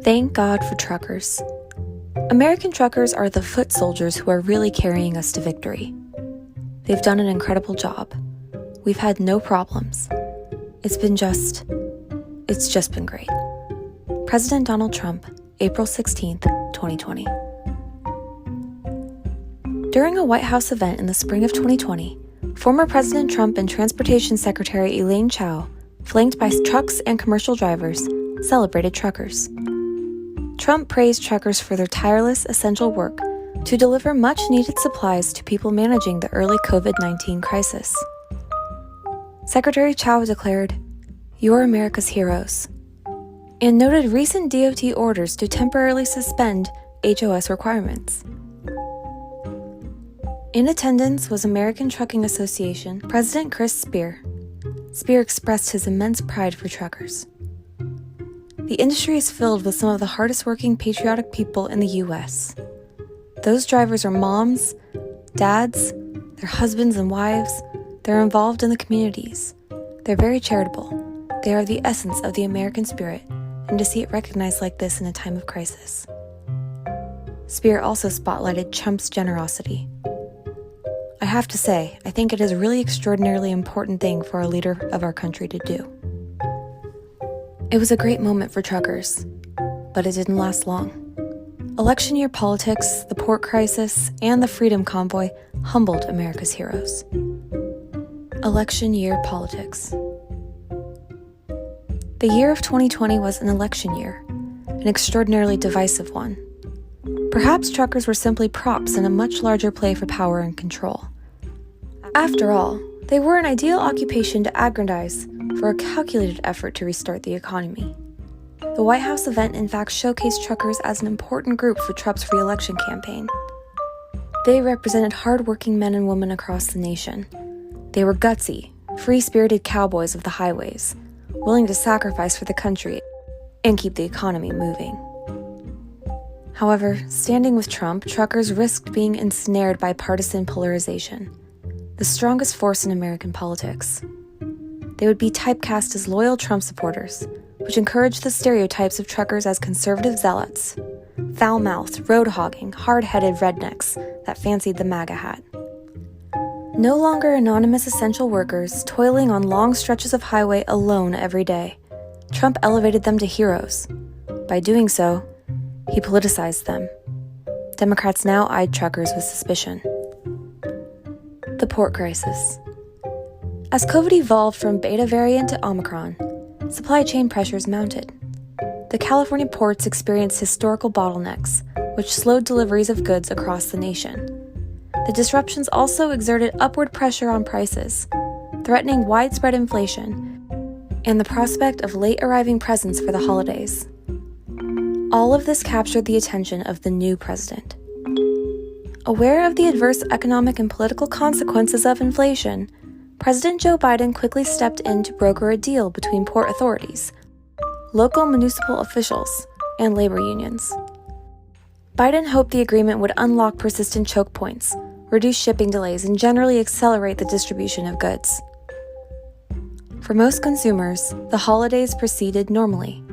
Thank God for truckers. American truckers are the foot soldiers who are really carrying us to victory. They've done an incredible job. We've had no problems. It's just been great. President Donald Trump, April 16th, 2020. During a White House event in the spring of 2020, former President Trump and Transportation Secretary Elaine Chao, flanked by trucks and commercial drivers, celebrated truckers. Trump praised truckers for their tireless, essential work to deliver much-needed supplies to people managing the early COVID-19 crisis. Secretary Chao declared, "You're America's heroes," and noted recent DOT orders to temporarily suspend HOS requirements. In attendance was American Trucking Association President Chris Spear. Spear expressed his immense pride for truckers. The industry is filled with some of the hardest-working patriotic people in the U.S. Those drivers are moms, dads, their husbands and wives. They're involved in the communities. They're very charitable. They are the essence of the American spirit, and to see it recognized like this in a time of crisis. Spear also spotlighted Trump's generosity. I have to say, I think it is a really extraordinarily important thing for a leader of our country to do. It was a great moment for truckers, but it didn't last long. Election year politics, the port crisis, and the Freedom Convoy humbled America's heroes. Election year politics. The year of 2020 was an election year, an extraordinarily divisive one. Perhaps truckers were simply props in a much larger play for power and control. After all, they were an ideal occupation to aggrandize for a calculated effort to restart the economy. The White House event in fact showcased truckers as an important group for Trump's re-election campaign. They represented hard-working men and women across the nation. They were gutsy, free-spirited cowboys of the highways, willing to sacrifice for the country and keep the economy moving. However, standing with Trump, truckers risked being ensnared by partisan polarization, the strongest force in American politics. They would be typecast as loyal Trump supporters, which encouraged the stereotypes of truckers as conservative zealots, foul-mouthed, road-hogging, hard-headed rednecks that fancied the MAGA hat. No longer anonymous essential workers toiling on long stretches of highway alone every day, Trump elevated them to heroes. By doing so, he politicized them. Democrats now eyed truckers with suspicion. The port crisis. As COVID evolved from Beta variant to Omicron, supply chain pressures mounted. The California ports experienced historical bottlenecks, which slowed deliveries of goods across the nation. The disruptions also exerted upward pressure on prices, threatening widespread inflation and the prospect of late-arriving presents for the holidays. All of this captured the attention of the new president. Aware of the adverse economic and political consequences of inflation, President Joe Biden quickly stepped in to broker a deal between port authorities, local municipal officials, and labor unions. Biden hoped the agreement would unlock persistent choke points, reduce shipping delays, and generally accelerate the distribution of goods. For most consumers, the holidays proceeded normally,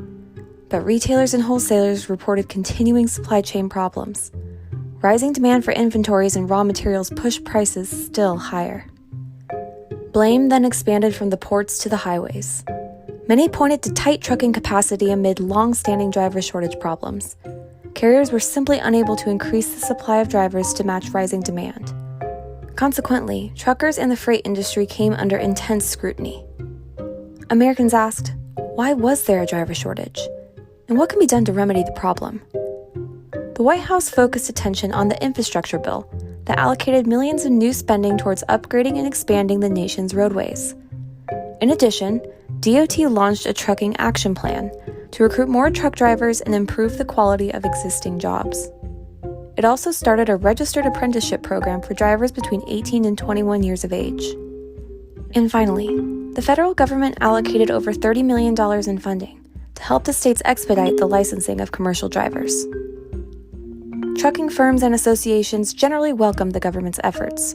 but retailers and wholesalers reported continuing supply chain problems. Rising demand for inventories and raw materials pushed prices still higher. Blame then expanded from the ports to the highways. Many pointed to tight trucking capacity amid long-standing driver shortage problems. Carriers were simply unable to increase the supply of drivers to match rising demand. Consequently, truckers and the freight industry came under intense scrutiny. Americans asked, why was there a driver shortage? And what can be done to remedy the problem? The White House focused attention on the infrastructure bill that allocated millions of new spending towards upgrading and expanding the nation's roadways. In addition, DOT launched a trucking action plan to recruit more truck drivers and improve the quality of existing jobs. It also started a registered apprenticeship program for drivers between 18 and 21 years of age. And finally, the federal government allocated over $30 million in funding to help the states expedite the licensing of commercial drivers. Trucking firms and associations generally welcome the government's efforts,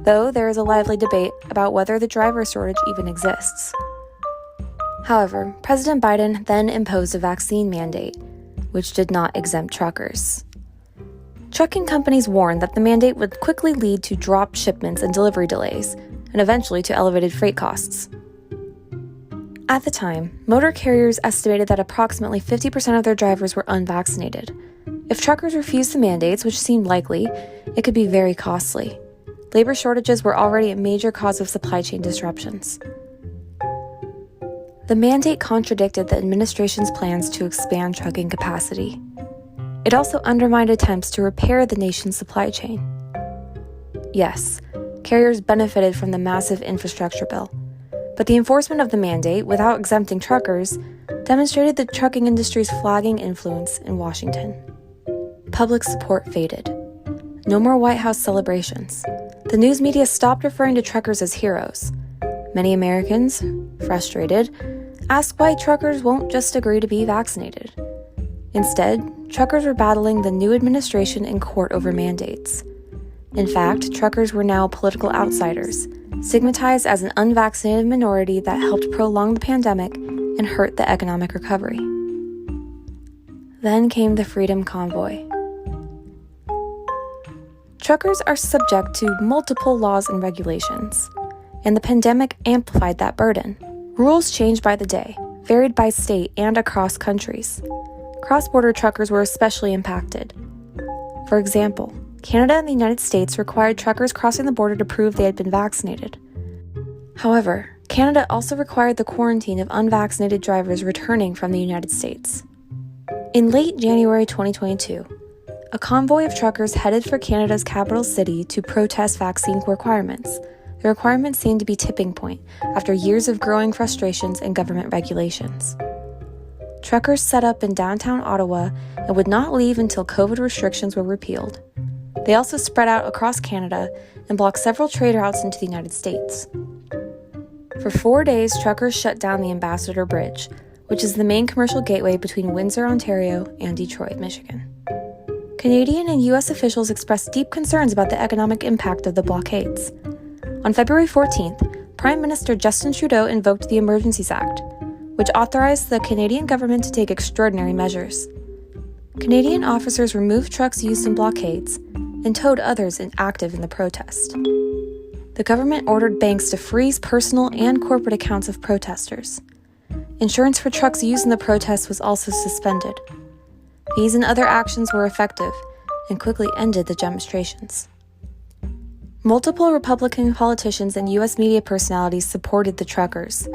though there is a lively debate about whether the driver shortage even exists. However, President Biden then imposed a vaccine mandate, which did not exempt truckers. Trucking companies warned that the mandate would quickly lead to dropped shipments and delivery delays, and eventually to elevated freight costs. At the time, motor carriers estimated that approximately 50% of their drivers were unvaccinated. If truckers refused the mandates, which seemed likely, it could be very costly. Labor shortages were already a major cause of supply chain disruptions. The mandate contradicted the administration's plans to expand trucking capacity. It also undermined attempts to repair the nation's supply chain. Yes, carriers benefited from the massive infrastructure bill, but the enforcement of the mandate, without exempting truckers, demonstrated the trucking industry's flagging influence in Washington. Public support faded. No more White House celebrations. The news media stopped referring to truckers as heroes. Many Americans, frustrated, asked why truckers won't just agree to be vaccinated. Instead, truckers were battling the new administration in court over mandates. In fact, truckers were now political outsiders, stigmatized as an unvaccinated minority that helped prolong the pandemic and hurt the economic recovery. Then came the Freedom Convoy. Truckers are subject to multiple laws and regulations, and the pandemic amplified that burden. Rules changed by the day, varied by state and across countries. Cross-border truckers were especially impacted. For example, Canada and the United States required truckers crossing the border to prove they had been vaccinated. However, Canada also required the quarantine of unvaccinated drivers returning from the United States. In late January 2022, a convoy of truckers headed for Canada's capital city to protest vaccine requirements. The requirements seemed to be tipping point after years of growing frustrations and government regulations. Truckers set up in downtown Ottawa and would not leave until COVID restrictions were repealed. They also spread out across Canada and blocked several trade routes into the United States. For 4 days, truckers shut down the Ambassador Bridge, which is the main commercial gateway between Windsor, Ontario, and Detroit, Michigan. Canadian and U.S. officials expressed deep concerns about the economic impact of the blockades. On February 14th, Prime Minister Justin Trudeau invoked the Emergencies Act, which authorized the Canadian government to take extraordinary measures. Canadian officers removed trucks used in blockades and towed others inactive in the protest. The government ordered banks to freeze personal and corporate accounts of protesters. Insurance for trucks used in the protest was also suspended. These and other actions were effective and quickly ended the demonstrations. Multiple Republican politicians and U.S. media personalities supported the truckers.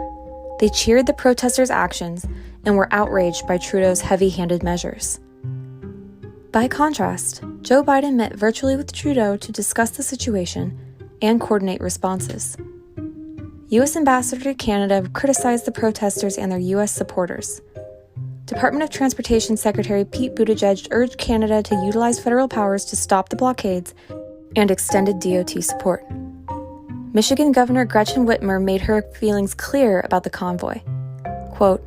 They cheered the protesters' actions and were outraged by Trudeau's heavy-handed measures. By contrast, Joe Biden met virtually with Trudeau to discuss the situation and coordinate responses. U.S. Ambassador to Canada criticized the protesters and their U.S. supporters. Department of Transportation Secretary Pete Buttigieg urged Canada to utilize federal powers to stop the blockades and extended DOT support. Michigan Governor Gretchen Whitmer made her feelings clear about the convoy. Quote,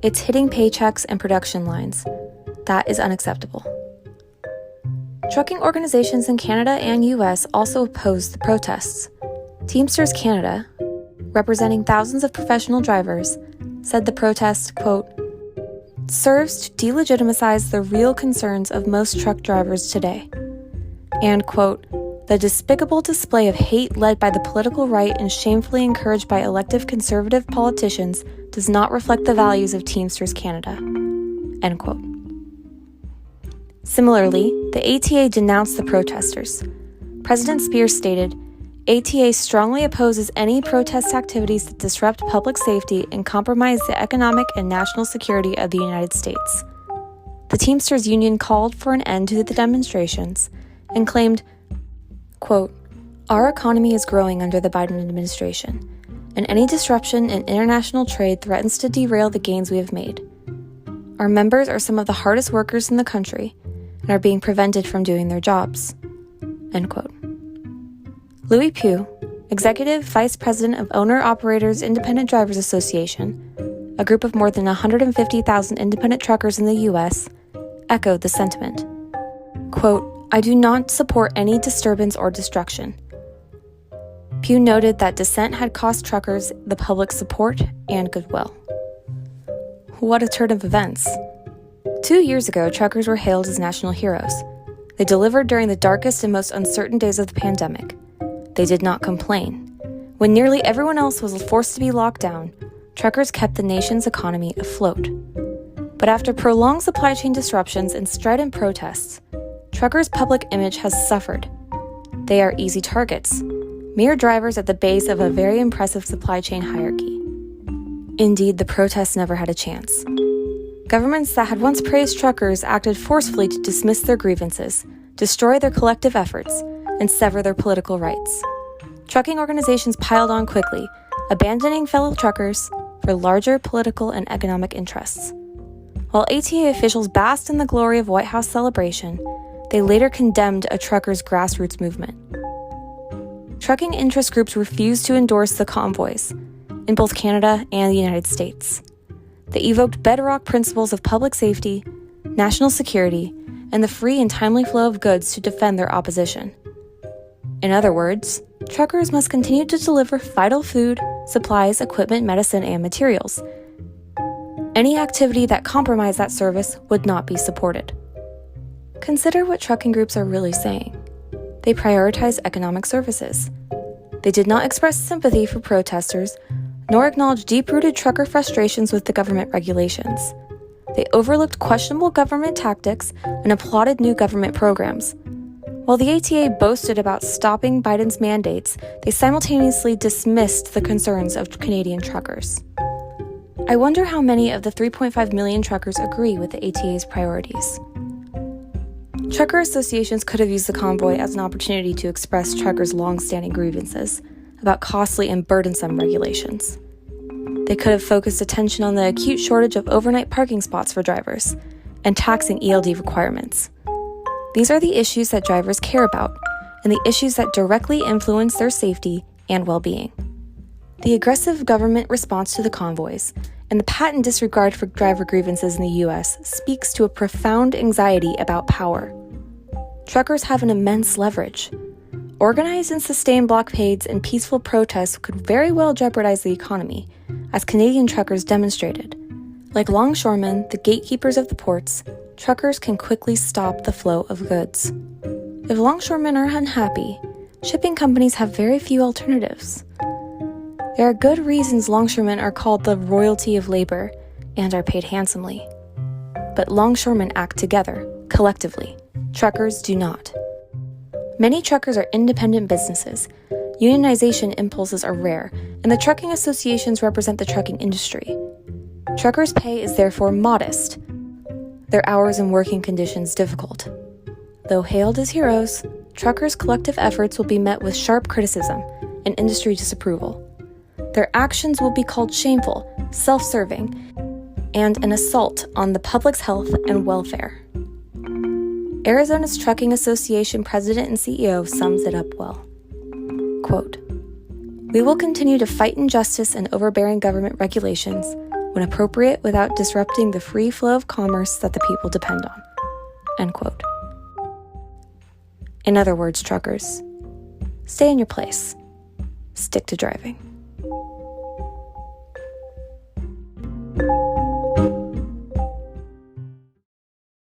"It's hitting paychecks and production lines. That is unacceptable." Trucking organizations in Canada and U.S. also opposed the protests. Teamsters Canada, representing thousands of professional drivers, said the protest, quote, "serves to delegitimize the real concerns of most truck drivers today," and, quote, "the despicable display of hate led by the political right and shamefully encouraged by elective conservative politicians does not reflect the values of Teamsters Canada," end quote. Similarly, the ATA denounced the protesters. President Spears stated, "ATA strongly opposes any protest activities that disrupt public safety and compromise the economic and national security of the United States." The Teamsters Union called for an end to the demonstrations and claimed, quote, "Our economy is growing under the Biden administration, and any disruption in international trade threatens to derail the gains we have made. Our members are some of the hardest workers in the country and are being prevented from doing their jobs," end quote. Louis Pugh, Executive Vice President of Owner-Operators Independent Drivers Association, a group of more than 150,000 independent truckers in the U.S., echoed the sentiment. Quote, "I do not support any disturbance or destruction." Pugh noted that dissent had cost truckers the public support and goodwill. What a turn of events. 2 years ago, truckers were hailed as national heroes. They delivered during the darkest and most uncertain days of the pandemic. They did not complain. When nearly everyone else was forced to be locked down, truckers kept the nation's economy afloat. But after prolonged supply chain disruptions and strident protests, truckers' public image has suffered. They are easy targets, mere drivers at the base of a very impressive supply chain hierarchy. Indeed, the protests never had a chance. Governments that had once praised truckers acted forcefully to dismiss their grievances, destroy their collective efforts, and sever their political rights. Trucking organizations piled on quickly, abandoning fellow truckers for larger political and economic interests. While ATA officials basked in the glory of White House celebration, they later condemned a truckers' grassroots movement. Trucking interest groups refused to endorse the convoys in both Canada and the United States. They evoked bedrock principles of public safety, national security, and the free and timely flow of goods to defend their opposition. In other words, truckers must continue to deliver vital food, supplies, equipment, medicine, and materials. Any activity that compromised that service would not be supported. Consider what trucking groups are really saying. They prioritize economic services. They did not express sympathy for protesters, nor acknowledge deep-rooted trucker frustrations with the government regulations. They overlooked questionable government tactics and applauded new government programs. While the ATA boasted about stopping Biden's mandates, they simultaneously dismissed the concerns of Canadian truckers. I wonder how many of the 3.5 million truckers agree with the ATA's priorities. Trucker associations could have used the convoy as an opportunity to express truckers' long-standing grievances about costly and burdensome regulations. They could have focused attention on the acute shortage of overnight parking spots for drivers and taxing ELD requirements. These are the issues that drivers care about and the issues that directly influence their safety and well-being. The aggressive government response to the convoys and the patent disregard for driver grievances in the U.S. speaks to a profound anxiety about power. Truckers have an immense leverage. Organized and sustained blockades and peaceful protests could very well jeopardize the economy, as Canadian truckers demonstrated. Like longshoremen, the gatekeepers of the ports, truckers can quickly stop the flow of goods. If longshoremen are unhappy, shipping companies have very few alternatives. There are good reasons longshoremen are called the royalty of labor and are paid handsomely. But longshoremen act together, collectively. Truckers do not. Many truckers are independent businesses. Unionization impulses are rare, and the trucking associations represent the trucking industry. Truckers' pay is therefore modest, their hours and working conditions difficult. Though hailed as heroes, truckers' collective efforts will be met with sharp criticism and industry disapproval. Their actions will be called shameful, self-serving, and an assault on the public's health and welfare. Arizona's Trucking Association president and CEO sums it up well. Quote, "We will continue to fight injustice and overbearing government regulations when appropriate without disrupting the free flow of commerce that the people depend on." End quote. In other words, truckers, stay in your place. Stick to driving.